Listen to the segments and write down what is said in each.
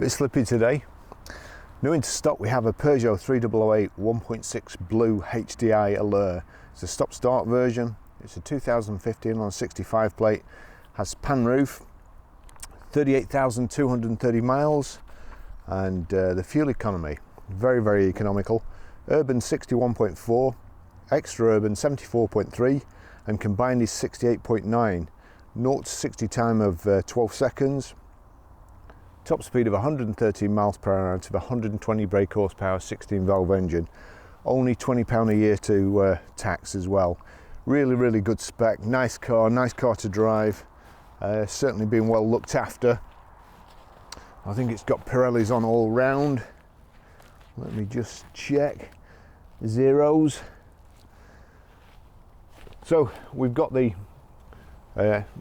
Bit slippy today. New into stock we have a Peugeot 3008 1.6 BlueHDi Allure. It's a stop-start version. It's a 2015 on a 65 plate. Has pan roof, 38,230 miles, and the fuel economy very, very economical. Urban 61.4, extra urban 74.3, and combined is 68.9. 0 to 60 time of 12 seconds. Top speed of 113 miles per hour out of 120 brake horsepower, 16 valve engine. Only £20 a year to tax as well. Really, really good spec. Nice car to drive. Certainly been well looked after. I think it's got Pirellis on all round. Let me just check. Zeros. So we've got the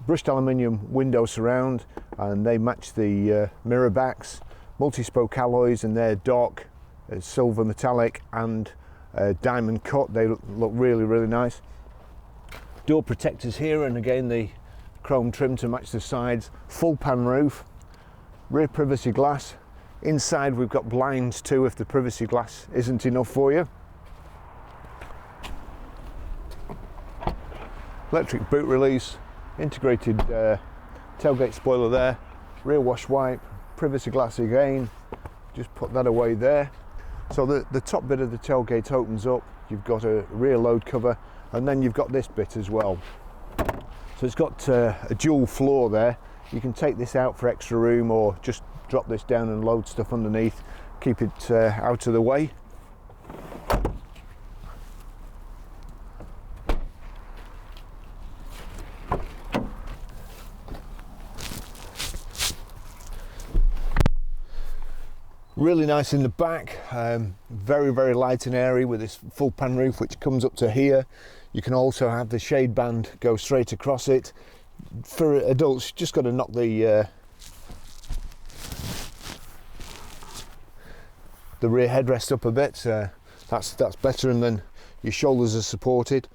brushed aluminium window surround, and they match the mirror backs, multi-spoke alloys, and they're dark silver metallic and diamond cut. They look really, really nice. Door protectors here, and again the chrome trim to match the sides. Full pan roof, rear privacy glass. Inside we've got blinds too if the privacy glass isn't enough for you. Electric boot release, integrated tailgate spoiler there, rear wash wipe, privacy glass again. Just put that away there. So the top bit of the tailgate opens up. You've got a rear load cover, and then you've got this bit as well. So it's got a dual floor there. You can take this out for extra room, or just drop this down and load stuff underneath, keep it out of the way. Really nice in the back, very, very light and airy with this full pan roof which comes up to here. You can also have the shade band go straight across it. For adults, you just got to knock the rear headrest up a bit. That's better, and then your shoulders are supported.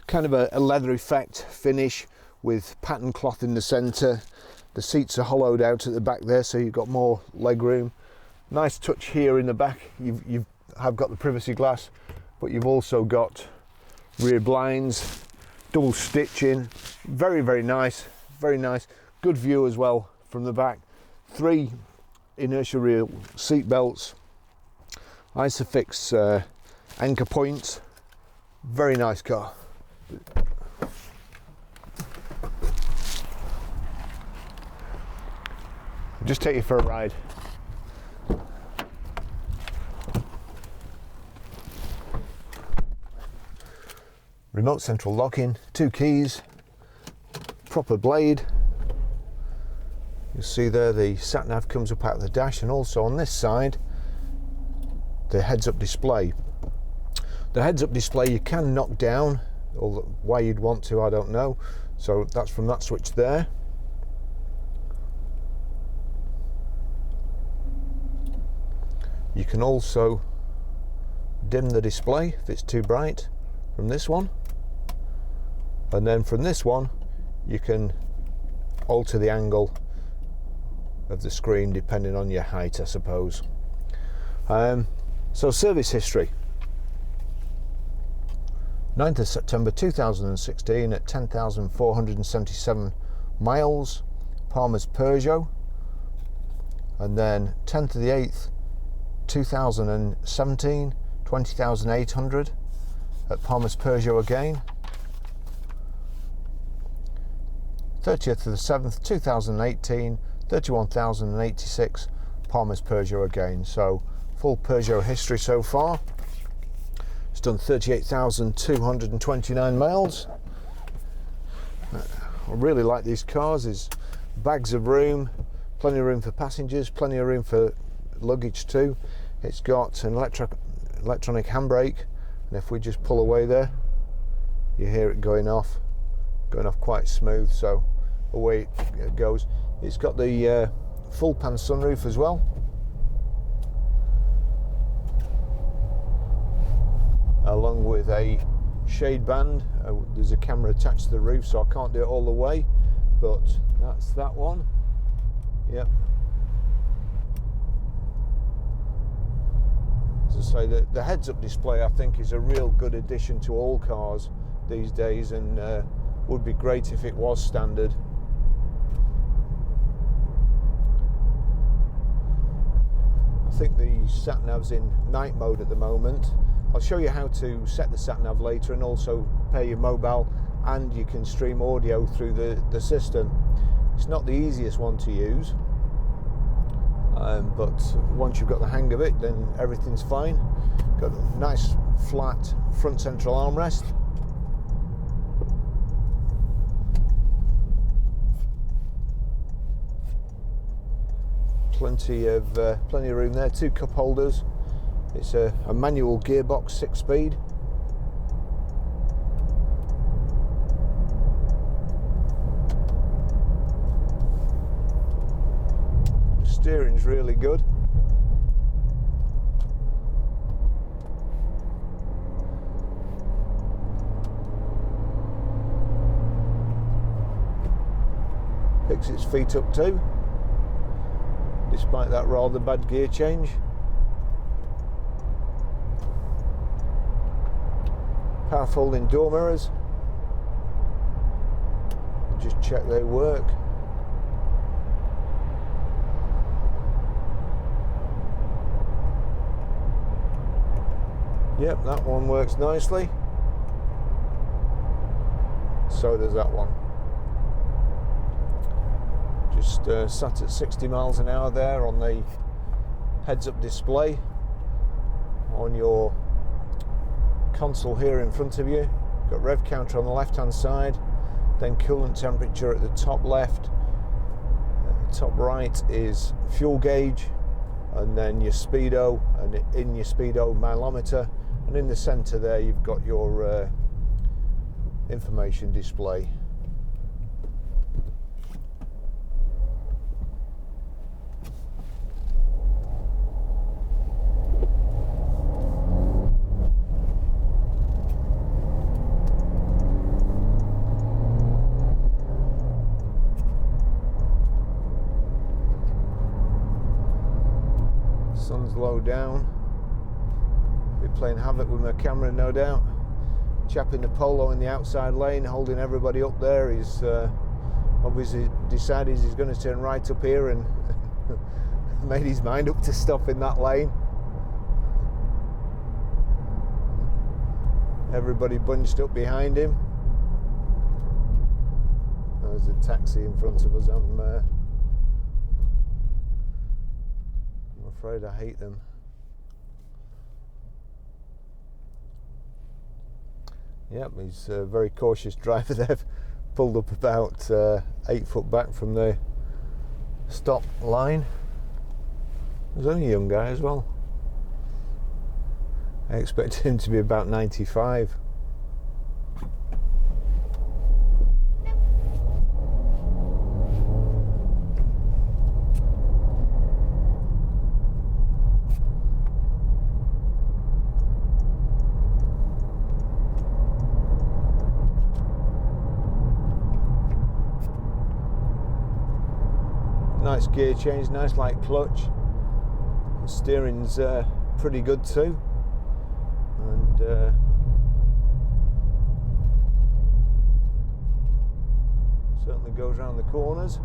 Kind of a leather effect finish with pattern cloth in the centre. The seats are hollowed out at the back there, so you've got more leg room. Nice touch here in the back. You have got the privacy glass, but you've also got rear blinds, double stitching. Very, very nice, very nice. Good view as well from the back. 3 inertia rear seat belts, Isofix anchor points. Very nice car. Just take you for a ride. Remote central locking, 2 keys, proper blade. You see there the sat nav comes up out of the dash, and also on this side the heads-up display. The heads-up display you can knock down, or why you'd want to I don't know. So that's from that switch there. You can also dim the display if it's too bright from this one, and then from this one you can alter the angle of the screen depending on your height, I suppose. So service history: 9th of September 2016 at 10,477 miles, Palmer's Peugeot, and then 10th of the 8th 2017, 20,800 at Palmer's Peugeot again. 30th of the 7th 2018, 31,086 Palmer's Peugeot again. So full Peugeot history so far. It's done 38,229 miles. I really like these cars. There's bags of room, plenty of room for passengers, plenty of room for luggage too. It's got an electronic handbrake, and if we just pull away there, you hear it going off quite smooth, so away it goes. It's got the full pan sunroof as well, along with a shade band. There's a camera attached to the roof, so I can't do it all the way, but that's that one. Yep. I say, the heads-up display I think is a real good addition to all cars these days, and would be great if it was standard. I think the sat-nav's in night mode at the moment. I'll show you how to set the sat-nav later, and also pair your mobile, and you can stream audio through the system. It's not the easiest one to use, but once you've got the hang of it, then everything's fine. Got a nice flat front central armrest. Plenty of room there. 2 cup holders. It's a manual gearbox, 6-speed. Steering's really good. Picks its feet up too, despite that rather bad gear change. Power folding door mirrors. Just check they work. Yep, that one works nicely. So does that one. Just sat at 60 miles an hour there on the heads-up display on your console here in front of you. Got rev counter on the left-hand side, then coolant temperature at the top left. Top right is fuel gauge, and then your speedo, and in your speedo mileometer. And in the centre there you've got your information display. Sun's low down. Be playing havoc with my camera, no doubt. Chap in the polo in the outside lane holding everybody up there. He's obviously decided he's going to turn right up here and made his mind up to stop in that lane. Everybody bunched up behind him. There's a taxi in front of us. I'm afraid I hate them. Yep, he's a very cautious driver. They've pulled up about 8 foot back from the stop line. There's only a young guy as well. I expect him to be about 95. Nice gear change, nice light clutch. The steering's pretty good too, and certainly goes around the corners.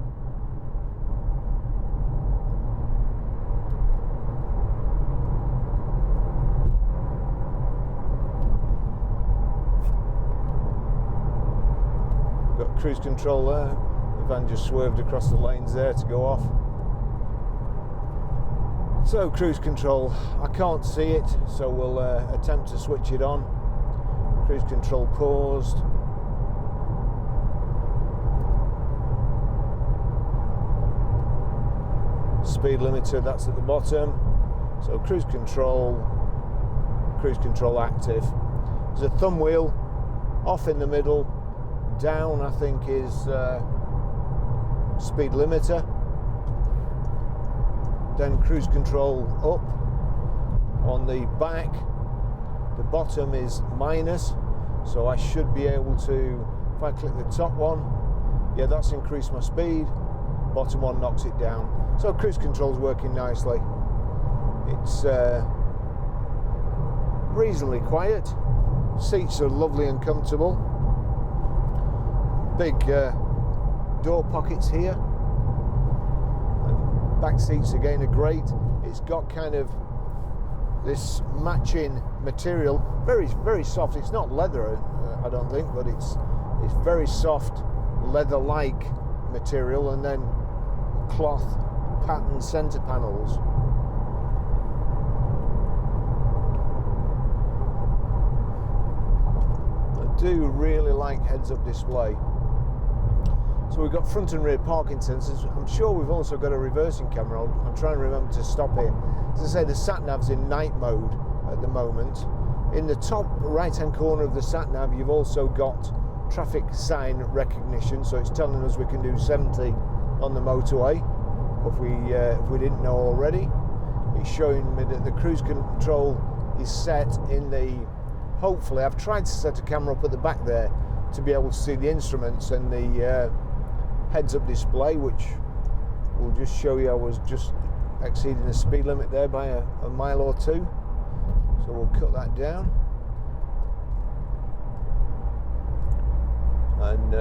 Got cruise control there. The van just swerved across the lanes there to go off. So cruise control, I can't see it, so we'll attempt to switch it on. Cruise control paused. Speed limiter, that's at the bottom. So cruise control active. There's a thumb wheel, off in the middle, down I think is speed limiter. Then cruise control up. On the back, the bottom is minus, so I should be able to, if I click the top one, yeah, that's increased my speed. Bottom one knocks it down. So cruise control's working nicely. It's reasonably quiet. Seats are lovely and comfortable. Big door pockets here. And back seats again are great. It's got kind of this matching material, very soft. It's not leather, I don't think, but it's very soft, leather-like material, and then cloth pattern centre panels. I do really like heads-up display. So we've got front and rear parking sensors. I'm sure we've also got a reversing camera. I'm trying to remember to stop here. As I say, the sat-nav's in night mode at the moment. In the top right-hand corner of the sat-nav, you've also got traffic sign recognition, so it's telling us we can do 70 on the motorway if we didn't know already. It's showing me that the cruise control is set in the, hopefully, I've tried to set a camera up at the back there to be able to see the instruments and the heads-up display, which will just show you I was just exceeding the speed limit there by a mile or two. So we'll cut that down. And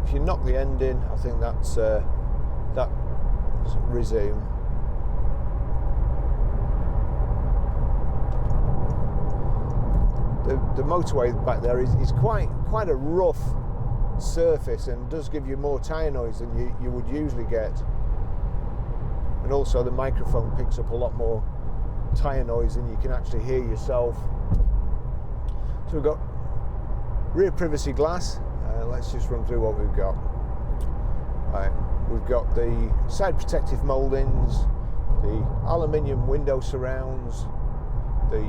if you knock the end in, I think that's resume. The motorway back there is quite a rough surface and does give you more tyre noise than you would usually get. And also the microphone picks up a lot more tyre noise than you can actually hear yourself. So we've got rear privacy glass. Let's just run through what we've got. We've got the side protective mouldings, the aluminium window surrounds, the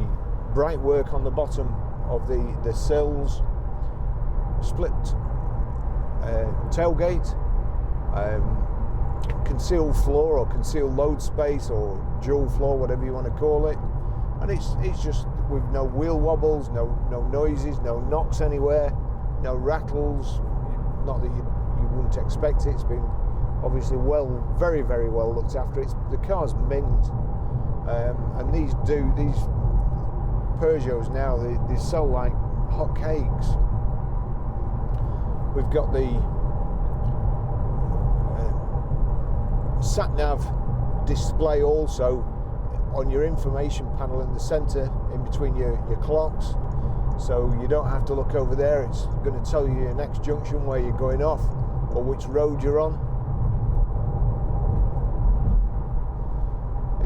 bright work on the bottom of the sills, split tailgate, concealed floor or concealed load space or dual floor, whatever you want to call it. And it's just with no wheel wobbles, no noises, no knocks anywhere, no rattles. Not that you wouldn't expect it. It's been obviously very well looked after. The car's mint, and these Peugeots now they sell like hot cakes. We've got the sat-nav display also on your information panel in the centre, in between your clocks, so you don't have to look over there. It's going to tell you your next junction, where you're going off, or which road you're on.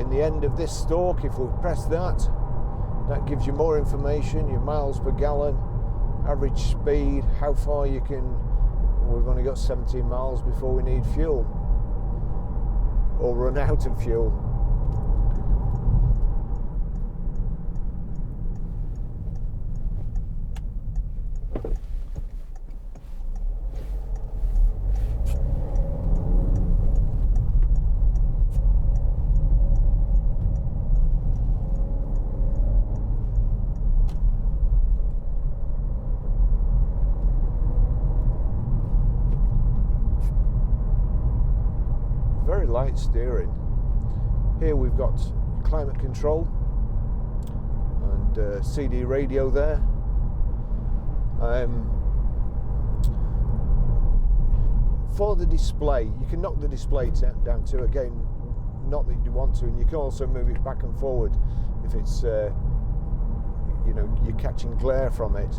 In the end of this stalk, if we press that gives you more information, your miles per gallon, average speed, how far you can. We've only got 17 miles before we need fuel or run out of fuel. Very light steering. Here we've got climate control and CD radio there. For the display, you can knock the display down to, again, not that you want to, and you can also move it back and forward if it's you're catching glare from it.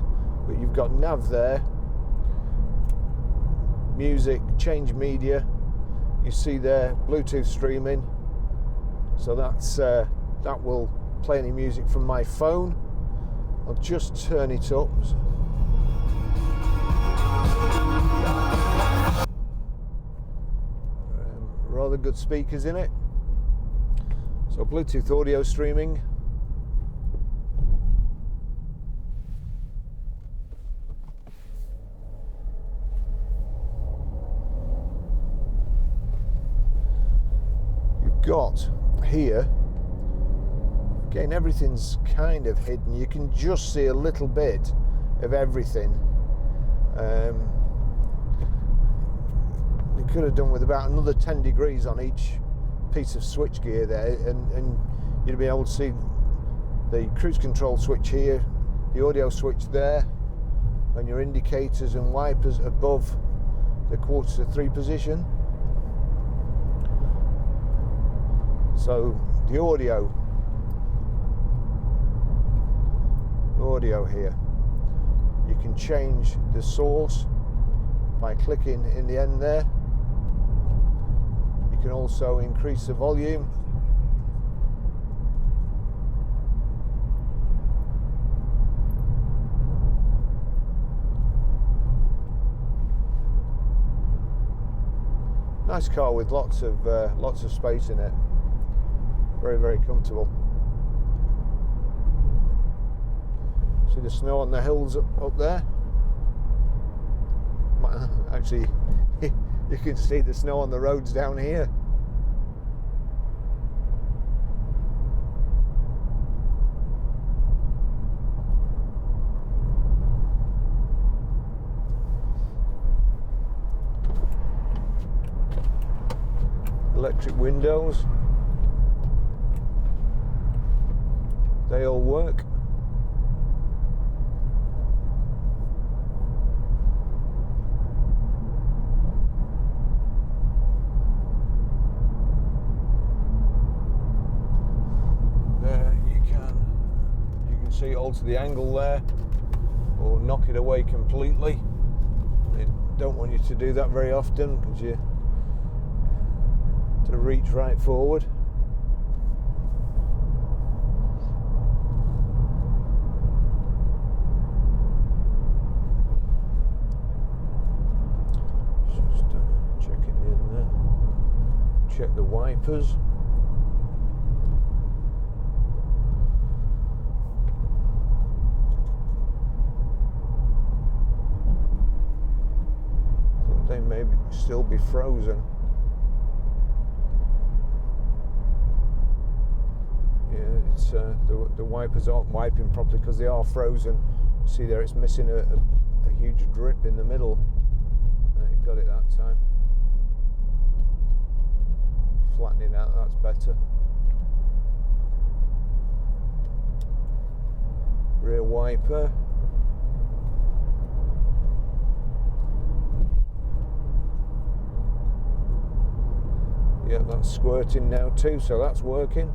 But you've got nav there, music, change media. You see there, Bluetooth streaming, so that will play any music from my phone. I'll just turn it up. Rather good speakers in it. So Bluetooth audio streaming. Got here, again, everything's kind of hidden. You can just see a little bit of everything. You could have done with about another 10 degrees on each piece of switchgear there, and you'd be able to see the cruise control switch here, the audio switch there, and your indicators and wipers above the 2/4 position. So the audio here, you can change the source by clicking in the end there. You can also increase the volume. Nice car with lots of space in it. Very, very comfortable. See the snow on the hills up there? Actually, you can see the snow on the roads down here. Electric windows, they all work. There you can see alter the angle there or knock it away completely. They don't want you to do that very often because you to reach right forward. Just checking in there. Check the wipers. I think they may still be frozen. The wipers aren't wiping properly because they are frozen. See there, it's missing a huge drip in the middle. Got it that time. Flattening out, that's better. Rear wiper. Yeah, that's squirting now too, so that's working.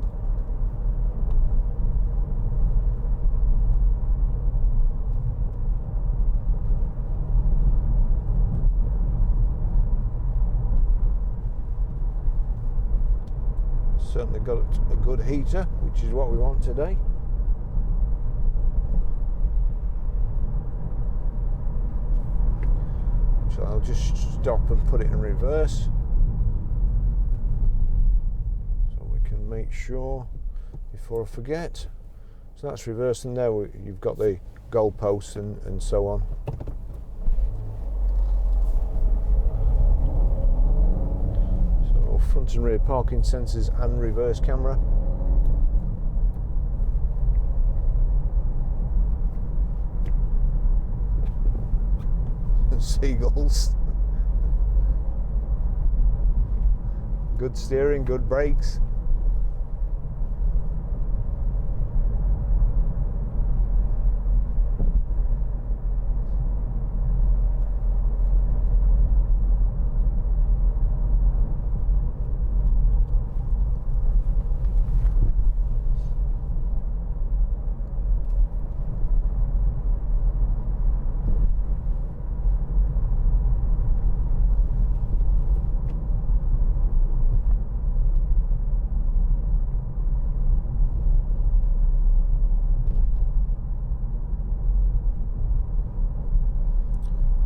Certainly got a good heater, which is what we want today. So I'll just stop and put it in reverse so we can make sure before I forget. So that's reverse, and there you've got the goalposts and so on. Front and rear parking sensors and reverse camera. Seagulls. Good steering, good brakes.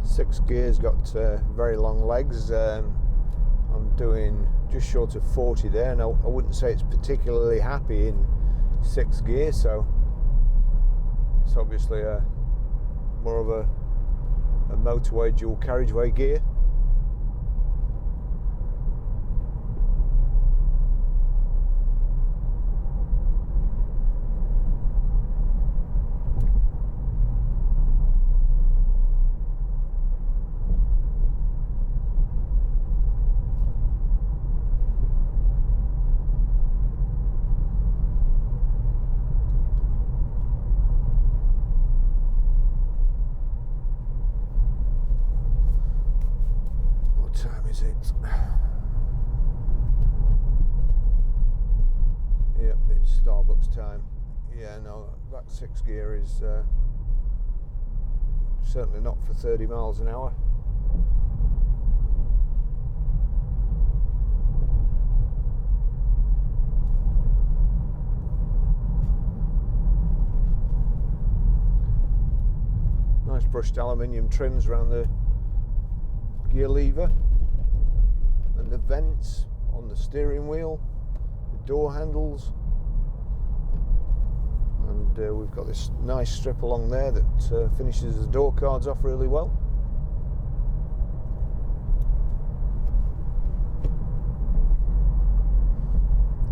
Six gears, got very long legs. I'm doing just short of 40 there, and I wouldn't say it's particularly happy in 6 gear, so it's obviously more of a motorway dual carriageway gear. Yeah, no, that 6 gear is certainly not for 30 miles an hour. Nice brushed aluminium trims around the gear lever and the vents on the steering wheel, the door handles, and we've got this nice strip along there that finishes the door cards off really well.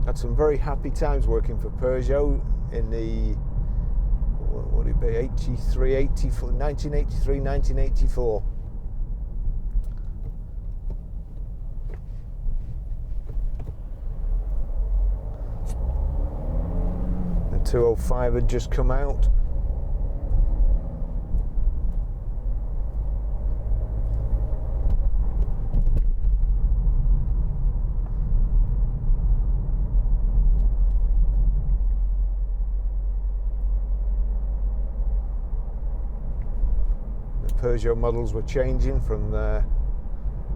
Had some very happy times working for Peugeot in the, what would it be, 1983, 1984. The 205 had just come out. Peugeot models were changing from the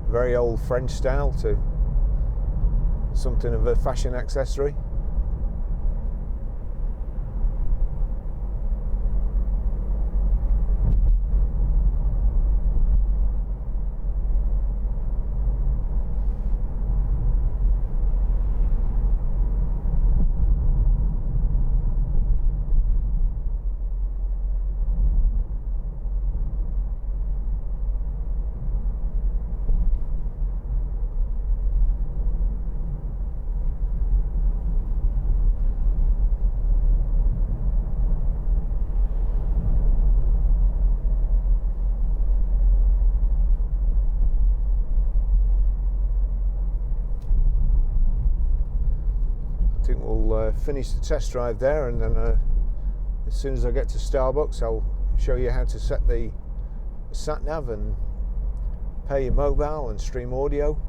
very old French style to something of a fashion accessory. I think we'll finish the test drive there, and then as soon as I get to Starbucks I'll show you how to set the sat nav and pair your mobile and stream audio.